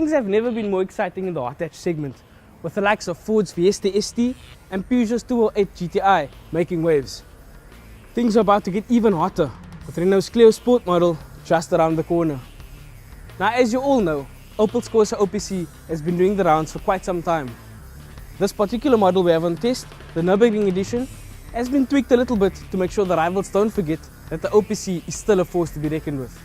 Things have never been more exciting in the hot hatch segment, with the likes of Ford's Fiesta ST and Peugeot's 208 GTI making waves. Things are about to get even hotter, with Renault's Clio Sport model just around the corner. Now, as you all know, Opel's Corsa OPC has been doing the rounds for quite some time. This particular model we have on test, the Nurburgring edition, has been tweaked a little bit to make sure the rivals don't forget that the OPC is still a force to be reckoned with.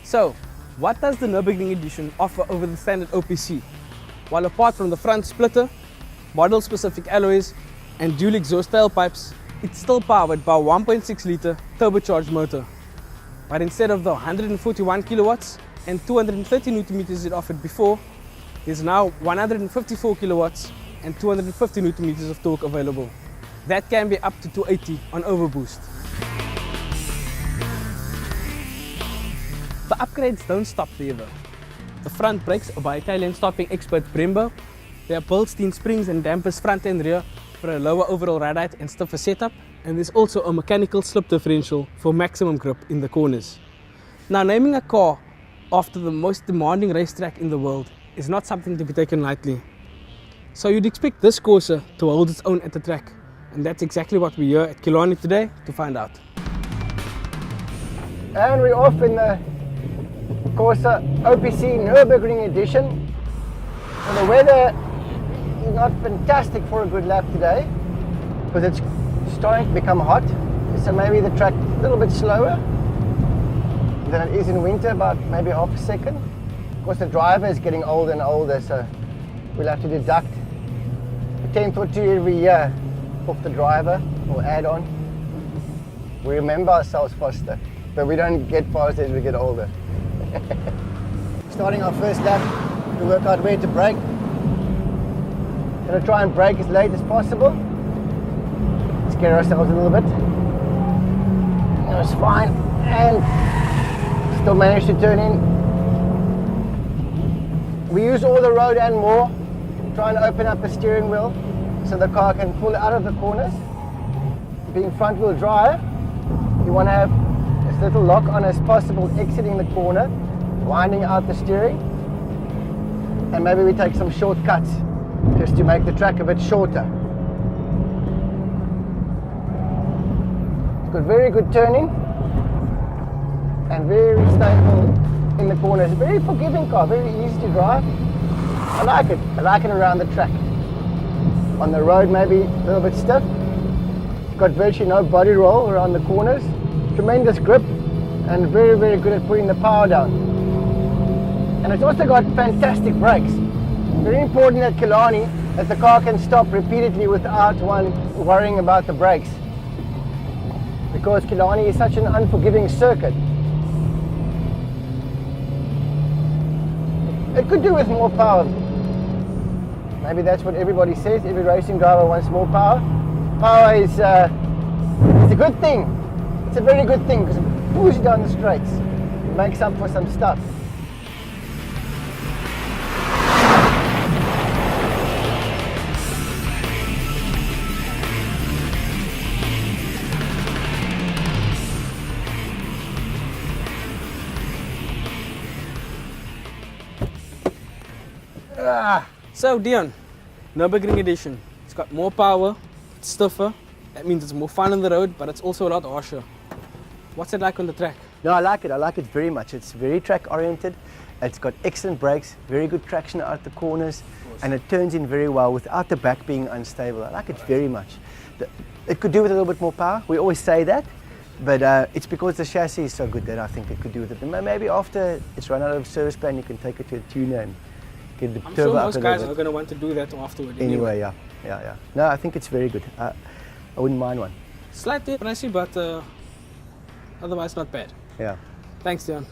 So, what does the Nurburgring edition offer over the standard OPC? While apart from the front splitter, model-specific alloys and dual exhaust tailpipes, it's still powered by a 1.6 litre turbocharged motor. But instead of the 141 kilowatts and 230 Nm it offered before, there's now 154 kilowatts and 250 Nm of torque available. That can be up to 280 on overboost. The upgrades don't stop there though. The front brakes are by Italian stopping expert Brembo. There are Bilstein springs and dampers front and rear for a lower overall ride height and stiffer setup. And there's also a mechanical slip differential for maximum grip in the corners. Now, naming a car after the most demanding racetrack in the world is not something to be taken lightly. So you'd expect this Corsa to hold its own at the track. And that's exactly what we're here at Killarney today to find out. And we're off in the Corsa OPC Nurburgring edition. And the weather is not fantastic for a good lap today because it's starting to become hot. So maybe the track a little bit slower than it is in winter, about maybe half a second. Of course, the driver is getting older and older, so we'll have to deduct a tenth or two every year off the driver or add on. We remember ourselves faster, but we don't get faster as we get older. Starting our first lap to work out where to brake. Gonna try and brake as late as possible. Scare ourselves a little bit. It was fine and still managed to turn in. We use all the road and more, try and open up the steering wheel so the car can pull out of the corners. Being front wheel drive, you want to have as little lock on as possible exiting the corner, winding out the steering, and maybe we take some shortcuts just to make the track a bit shorter. It's got very good turning and very stable in the corners. Very forgiving car, very easy to drive. I like it. I like it around the track. On the road, maybe a little bit stiff. It's got virtually no body roll around the corners. Tremendous grip and very, very good at putting the power down. And it's also got fantastic brakes. Very important at Killarney that the car can stop repeatedly without one worrying about the brakes. Because Killarney is such an unforgiving circuit. It could do with more power. Maybe that's what everybody says. Every racing driver wants more power. Power is it's a good thing. It's a very good thing because it pulls you down the straights. It makes up for some stuff. So Dion, Nurburgring edition. It's got more power, it's stiffer. That means it's more fun on the road, but it's also a lot harsher. What's it like on the track? No, I like it. I like it very much. It's very track oriented. It's got excellent brakes, very good traction out the corners, and it turns in very well without the back being unstable. I like it very much. It could do with a little bit more power. We always say that, but it's because the chassis is so good that I think it could do with it. And maybe after it's run out of service plan, you can take it to a tuner and get the I'm turbo sure up most a guys little are bit. going to want to do that afterward. Anyway, yeah. No, I think it's very good. I wouldn't mind one. Slightly pricey, but otherwise not bad. Yeah. Thanks, Dion.